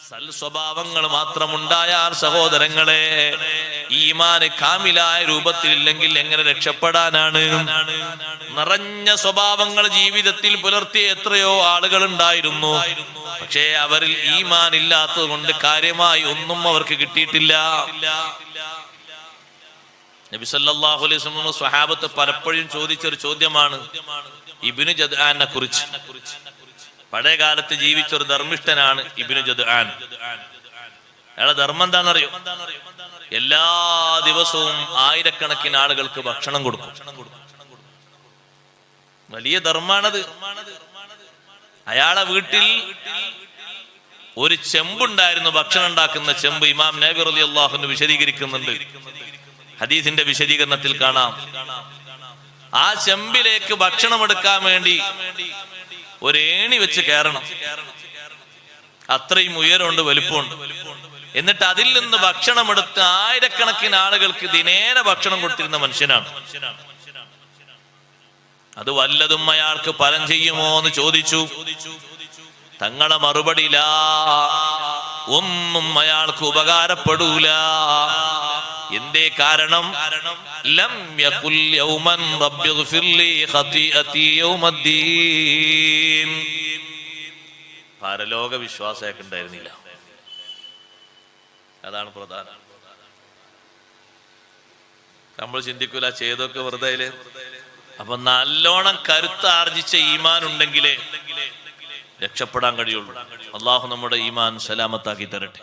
സൽ സ്വഭാവങ്ങൾ മാത്രമുണ്ടായാൽ സഹോദരങ്ങളെ, ഈമാൻ കാമിലായ രൂപത്തിലില്ലെങ്കിൽ എങ്ങനെ രക്ഷപ്പെടാനാണ്? നിറഞ്ഞ സ്വഭാവങ്ങൾ ജീവിതത്തിൽ പുലർത്തിയ എത്രയോ ആളുകൾ ഉണ്ടായിരുന്നു. പക്ഷേ അവരിൽ ഈമാൻ ഇല്ലാത്തത് കൊണ്ട് കാര്യമായി ഒന്നും അവർക്ക് കിട്ടിയിട്ടില്ല. നബി സല്ലല്ലാഹു അലൈഹി വസല്ലം സ്വഹാബത്ത് പലപ്പോഴും ചോദിച്ചൊരു ചോദ്യമാണ് ഇബ്നു ജദ്ആനെ കുറിച്ച്. പഴയ കാലത്ത് ജീവിച്ചൊരു ധർമ്മിഷ്ഠനാണ് ഇബ്നു ജദ്ആൻ. അയാളെ ധർമ്മം എന്താണെന്നറിയോ? എല്ലാ ദിവസവും ആയിരക്കണക്കിന് ആളുകൾക്ക് ഭക്ഷണം കൊടുക്കും. വലിയ ധർമ്മാണത്. അയാളെ വീട്ടിൽ ഒരു ചെമ്പുണ്ടായിരുന്നു, ഭക്ഷണം ഉണ്ടാക്കുന്ന ചെമ്പ്. ഇമാം നബി റളിയല്ലാഹു അൻഹു വിശദീകരിക്കുന്നുണ്ട്. ഹദീസിന്റെ വിശദീകരണത്തിൽ കാണാം, ആ ചെമ്പിലേക്ക് ഭക്ഷണം എടുക്കാൻ വേണ്ടി ഒരു ഏണി വെച്ച് കയറണം. അത്രയും ഉയരമുണ്ട്, വലുപ്പമുണ്ട്. എന്നിട്ട് അതിൽ നിന്ന് ഭക്ഷണം എടുത്ത് ആയിരക്കണക്കിന് ആളുകൾക്ക് ദിനേന ഭക്ഷണം കൊടുത്തിരുന്ന മനുഷ്യനാണ്. അത് വല്ലതും അയാൾക്ക് ഫലം ചെയ്യുമോ എന്ന് ചോദിച്ചു. തങ്ങളെ മറുപടിയില്ല, ഒന്നും അയാൾക്ക് ഉപകാരപ്പെടൂല. എന്തേ കാരണം? ലം യഖുൽ യൗമൻ റബ്ബിഗ്ഫിർലി ഖതീഅതി യൗമദ്ദീൻ. പരലോക വിശ്വാസമൊക്കെ ഉണ്ടായിരുന്നില്ല. അതാണ് പ്രധാനം. നമ്മൾ ചിന്തിക്കൂല, ചെയ്തൊക്കെ വെറുതെ. അപ്പൊ നല്ലോണം കരുത്താർജിച്ച ഈമാൻ ഉണ്ടെങ്കിലേ രക്ഷപ്പെടാൻ കഴിയുള്ളൂ. അള്ളാഹു നമ്മുടെ ഈമാൻ സലാമത്താക്കി തരട്ടെ.